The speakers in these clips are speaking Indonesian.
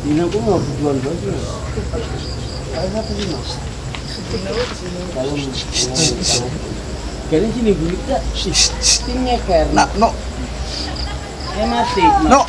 Ini aku mau jual baju. Saya apa sih mas? Dalam kalian sini bulik tak? Timnya karena No. mati. No.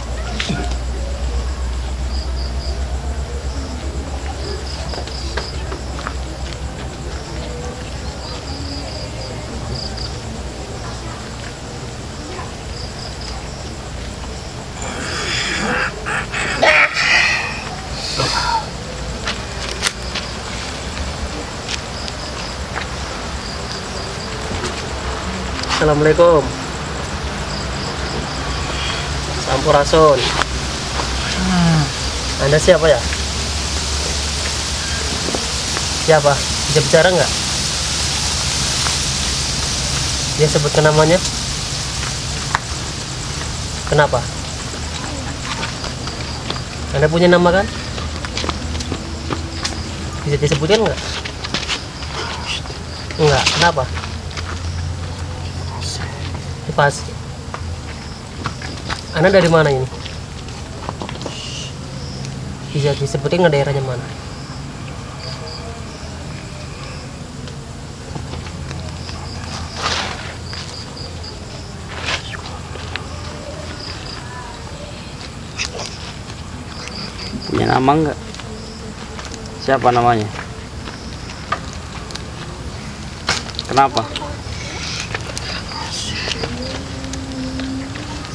Assalamualaikum. Sampurasun. Anda siapa ya? Siapa? Bisa bicara nggak? Dia sebutkan namanya. Kenapa? Anda punya nama kan? Bisa disebutkan nggak? Enggak. Kenapa? Pas. Anda dari mana ini? Bisa disebutin nggak daerahnya mana? Punya nama enggak? Siapa namanya? Kenapa?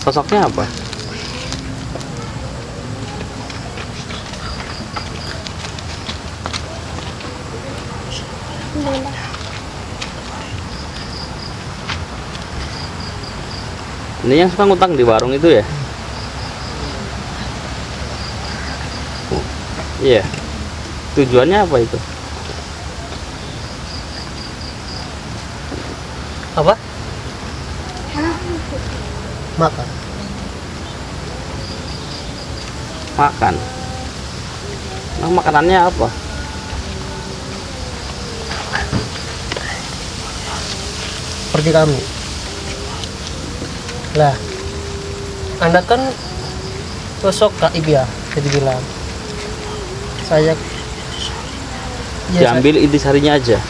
Sosoknya apa? Ini yang suka ngutang di warung itu ya? Iya. Tujuannya apa itu? Apa? Makan. Makan. Nah, makanannya apa? Seperti kami. Lah, Anda kan sosok Kak ya, jadi bilang. Saya Diambil intisarinya aja.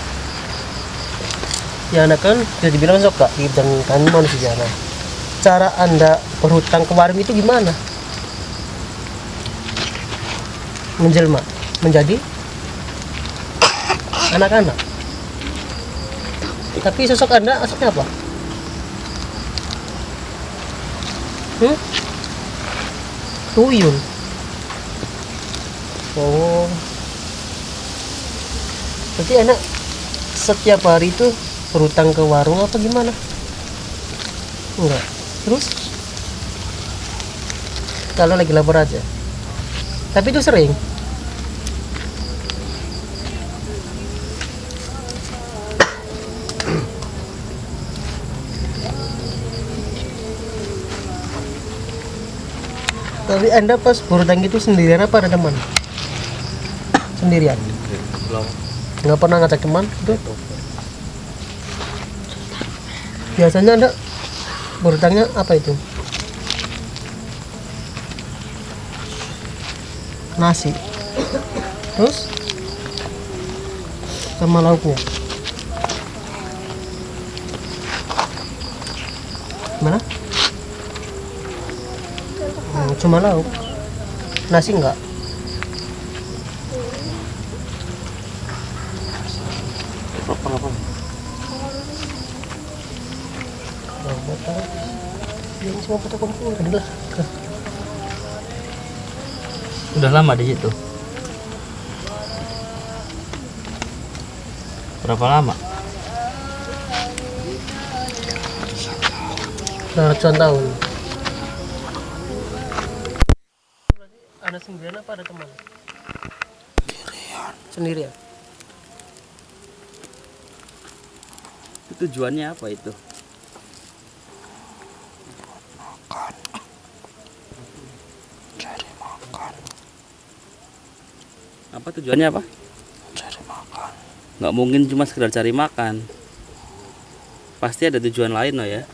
ya Anda kan jadi bilang sosok Kak dan kami manusia. Nah, cara Anda berhutang ke warung itu gimana? Menjelma menjadi anak-anak. Tapi sosok Anda aslinya apa? Tuyul. Oh. Berarti anak setiap hari itu berhutang ke warung apa gimana? Enggak. Terus? Kalau lagi lapar aja. Tapi itu sering. Tapi Anda pas berhutang itu sendirian apa ada teman? Sendirian. Nggak pernah ngajak teman gitu? Biasanya Anda berhutangnya apa itu? Nasi. Terus? Sama lauknya. Mana? Cuma lauk. Nasi enggak? Apa? Ini semua foto kumpul adalah. Udah lama di situ. Berapa lama? Ratusan tahun. Anda sendirian apa ada teman? Sendirian. Itu tujuannya apa itu? Cari makan. Apa tujuannya apa? Cari makan. Nggak mungkin cuma sekedar cari makan. Pasti ada tujuan lain loh ya.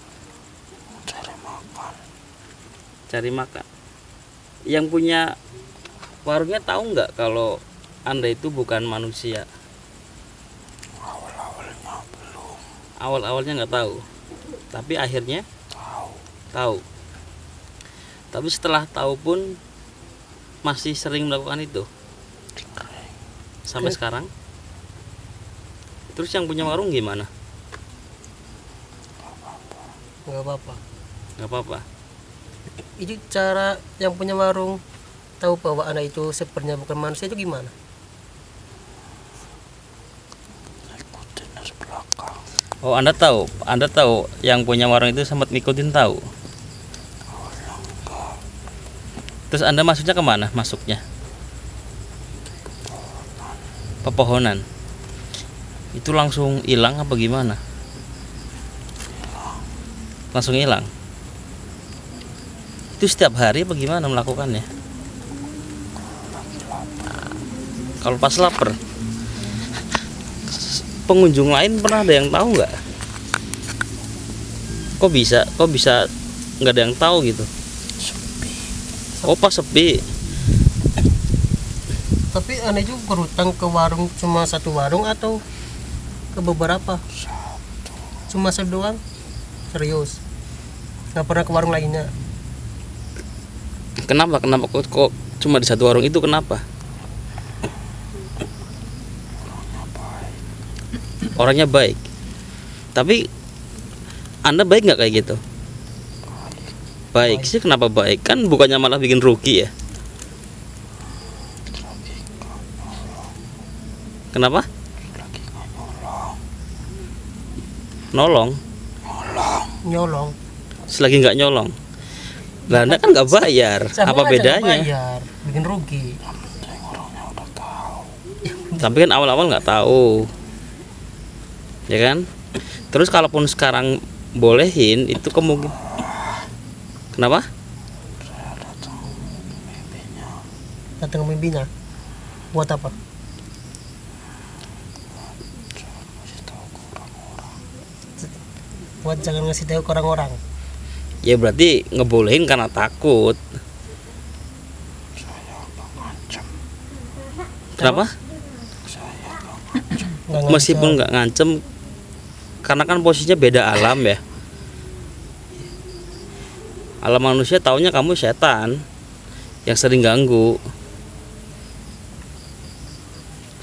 Cari makan. Cari makan. Yang punya warungnya tahu nggak kalau Anda itu bukan manusia? Awal-awalnya belum Awal-awalnya nggak tahu, tapi akhirnya tahu. tahu. Tapi setelah tahu pun masih sering melakukan itu sampai sekarang. Terus yang punya warung gimana? Nggak apa-apa. Nggak apa-apa. Itu cara yang punya warung tahu bahwa anak itu sebenarnya bukan manusia itu gimana? Ikutin dari belakang. Oh, Anda tahu yang punya warung itu sempat ngikutin tahu. Terus Anda masuknya kemana? Masuknya pepohonan. Itu langsung hilang apa gimana? Langsung hilang. Itu setiap hari apa gimana melakukannya? Kalau pas lapar. Pengunjung lain pernah ada yang tahu nggak? Kok bisa nggak ada yang tahu gitu? Oh, pas sepi. Tapi aneh juga berhutang ke warung cuma satu warung atau ke beberapa? Cuma satu doang? Serius? Nggak pernah ke warung lainnya? Kenapa kok cuma di satu warung itu, kenapa? Orangnya baik. Tapi Anda baik nggak kayak gitu? Baik sih, kenapa baik? Kan bukannya malah bikin rugi ya? Kenapa? Nolong. Nyolong. Selagi nggak nyolong. Lah Anda kan nggak bayar. Sama Apa aja nggak bedanya? bayar, bikin rugi. Tapi kan awal-awal nggak tahu, ya kan? Terus kalaupun sekarang bolehin, itu kemungkinan. Kenapa? Datang ke mimpinya. Buat apa? Buat jangan ngasih tahu ke orang-orang. Ya berarti ngebolehin karena takut. Kenapa? Nggak Meskipun nggak ngancem, karena kan posisinya beda alam ya. Alam manusia taunya kamu setan yang sering ganggu.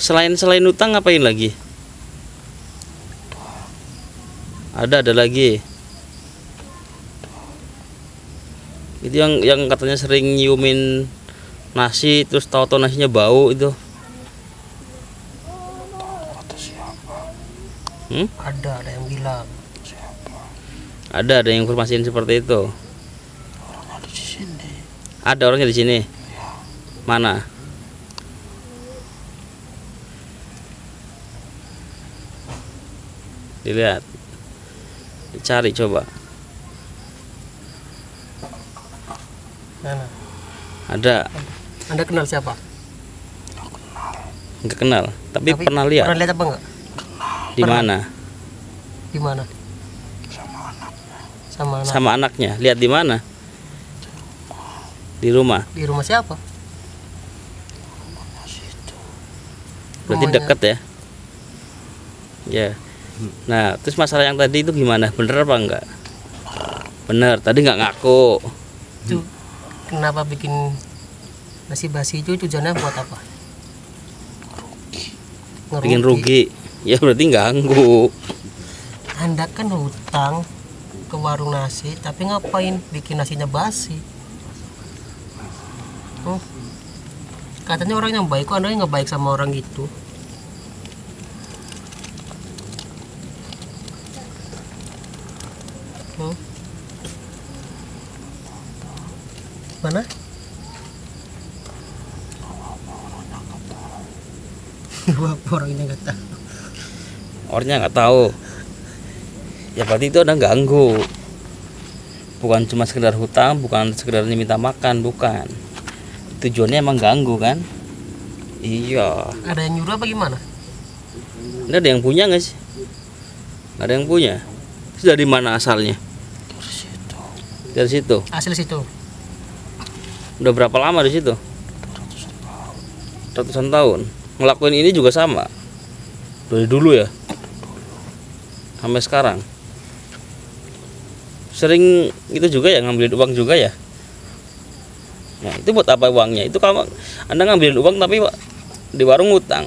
Selain utang ngapain lagi? Ada lagi. Itu yang katanya sering nyiumin nasi, terus tahu-tahu nasinya bau itu. Ada yang bilang. Ada yang informasiin seperti itu. Orangnya di sini. Ada orangnya di sini. Mana? Dilihat. Dicari coba. Mana? Ada. Anda kenal siapa? Enggak kenal, tapi pernah lihat. Pernah lihat apa enggak? Di mana? Di mana? Sama anak. Sama anaknya. Lihat di mana? Di rumah. Di rumah siapa? Berarti Rumahnya. deket ya. Ya. Nah, terus masalah yang tadi itu gimana? Bener apa enggak? Bener. Tadi nggak ngaku. Itu kenapa bikin nasi basi itu tujuannya buat apa? Bikin rugi. Ya berarti ganggu. Anda kan hutang ke warung nasi, tapi ngapain bikin nasinya basi? Katanya orang yang baik, kok Anda nggak baik sama orang gitu? Mana? Orangnya nggak tahu. Orangnya nggak tahu. Ya berarti itu ada ganggu. Bukan cuma sekedar hutang, bukan sekedar minta makan, bukan. Tujuannya emang ganggu kan? Iya. Ada yang nyuruh apa gimana? Ini ada yang punya nggak sih? Nggak ada yang punya. Itu dari mana asalnya? Dari situ. Hasil situ. Udah berapa lama di situ? ratusan tahun. Ngelakuin ini juga sama dari dulu ya sampai sekarang. Sering itu juga ya, ngambilin uang juga ya. Nah itu buat apa uangnya? Itu kalau Anda ngambilin uang tapi di warung ngutang.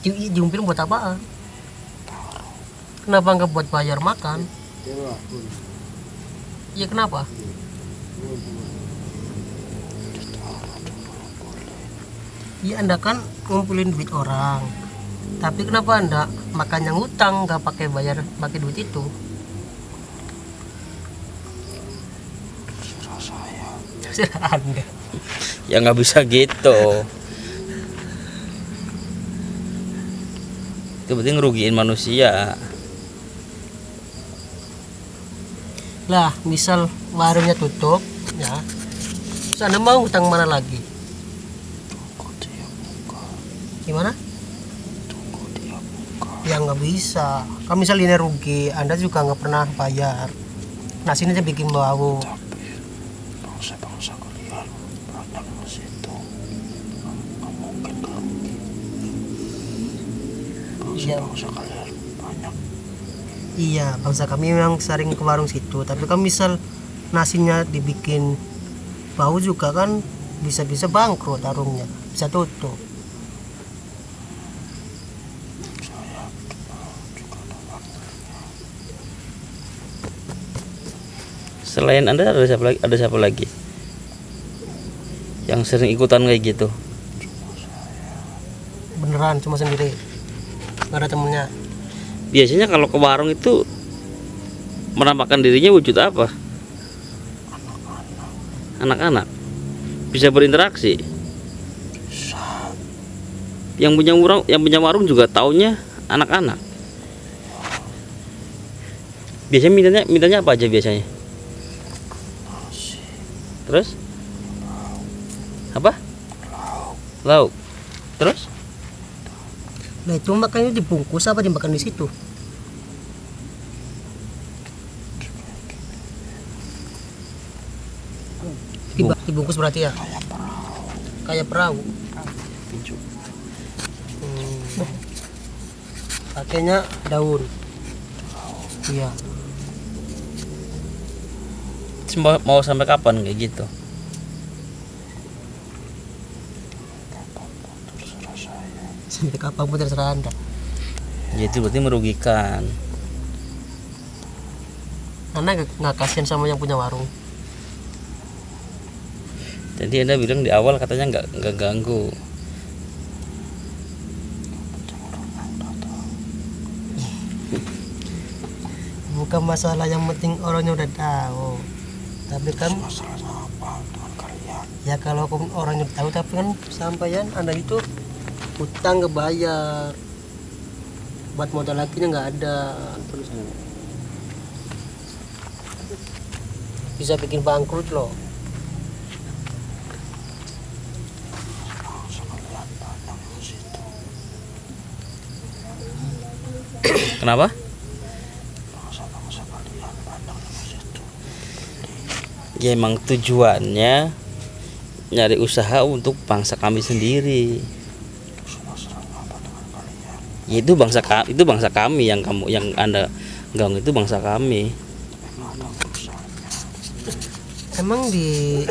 Diumpirin buat apaan? Kenapa nggak buat bayar makan? Iya kenapa? Iya Anda kan ngumpulin duit orang, tapi kenapa Anda makan yang utang nggak pakai bayar pakai duit itu? Terserah Anda. Ya nggak bisa gitu. Itu berarti ngerugiin manusia. Lah, misal warungnya tutup, ya. Terus Anda mau utang mana lagi? Gimana? Ya nggak bisa. Kalau misal ini rugi, Anda juga nggak pernah bayar. Nasinya aja bikin bau. Bangsa-bangsa kalian banyak di situ. Nggak mungkin rugi. Bangsa kalian banyak. Iya, bangsa kami memang sering ke warung situ. Tapi kalau misal nasinya dibikin bau juga kan bisa-bisa bangkrut warungnya, bisa tutup. Selain Anda ada siapa lagi? Ada siapa lagi yang sering ikutan kayak gitu? Beneran cuma sendiri, nggak ada temennya. Biasanya kalau ke warung itu menampakkan dirinya wujud apa? Anak-anak bisa berinteraksi. Yang punya warung juga taunya anak-anak. Biasanya mintanya apa aja biasanya? Terus? Apa? Lauk. Terus? Nah itu makanya dibungkus apa dimakan di situ? Dibungkus berarti ya? Kayak perahu. Pakainya daun. Iya. Mau sampai kapan kayak gitu? Sampai kapan pun terserah Anda. Ya itu berarti merugikan. Anda nggak kasihan sama yang punya warung. Jadi Anda bilang di awal katanya nggak ganggu. Bukan masalah, yang penting orangnya udah tahu. Tapi kan Masalahnya apa dengan kalian? ya kalau orangnya tahu, tapi kan sampaian Anda itu utang nggak bayar, buat modal lakinya nggak ada, terus bisa bikin bangkrut loh. Bangsa kalian banyak di situ. Kenapa? Bangsa kalian banyak di situ. Ya emang tujuannya nyari usaha untuk bangsa kami sendiri. Masalahnya apa dengan kalian? Ya itu bangsa kami yang Anda ganggu, itu bangsa kami. Ada usahanya. Emang di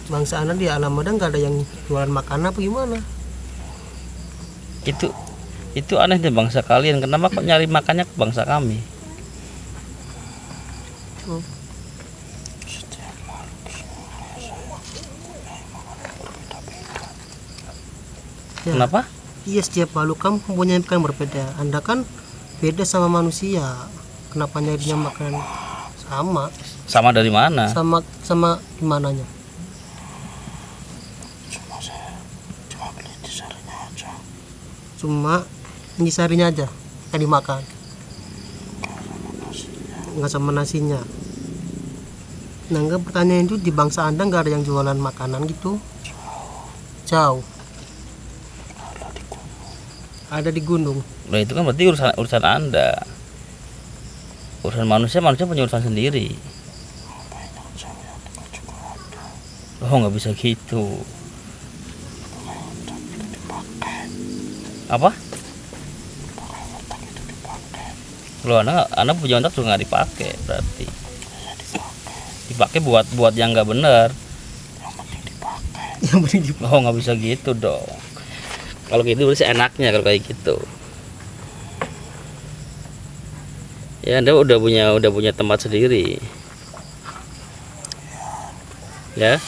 bangsa Anda di alam Madang nggak ada yang jualan makanan apa gimana? Itu aneh deh, bangsa kalian kenapa kok nyari makannya ke bangsa kami? Setiap makhluk semuanya saya mempunyai makanan berbeda-beda. Ya, Kenapa? iya, setiap makhluk kan mempunyai makan berbeda. Anda kan beda sama manusia. Kenapa nyarinya makanan sama? Sama dari mana? Sama gimananya? Cuma beli disarinya aja. Cuma nyisarinya aja yang dimakan, nggak sama nasinya. Nah, enggak, pertanyaan itu di bangsa Anda nggak ada yang jualan makanan gitu? Jauh. Ada di gunung. Nah itu kan berarti urusan Anda. Urusan manusia punya urusan sendiri. Oh nggak bisa gitu. Apa? Lo anak punya otak juga nggak dipakai berarti. Dipakai buat yang nggak benar. Yang penting dipakai. Oh nggak bisa gitu dong. Kalau gitu berarti enaknya kalau kayak gitu. Ya Anda udah punya tempat sendiri. Ya.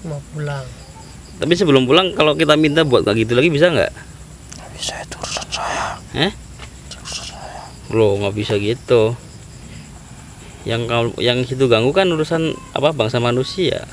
Mau pulang. Tapi sebelum pulang kalau kita minta buat kayak gitu lagi bisa nggak? Nggak bisa, itu urusan saya. Urusan saya. Loh nggak bisa gitu. Yang situ ganggu kan urusan apa bangsa manusia.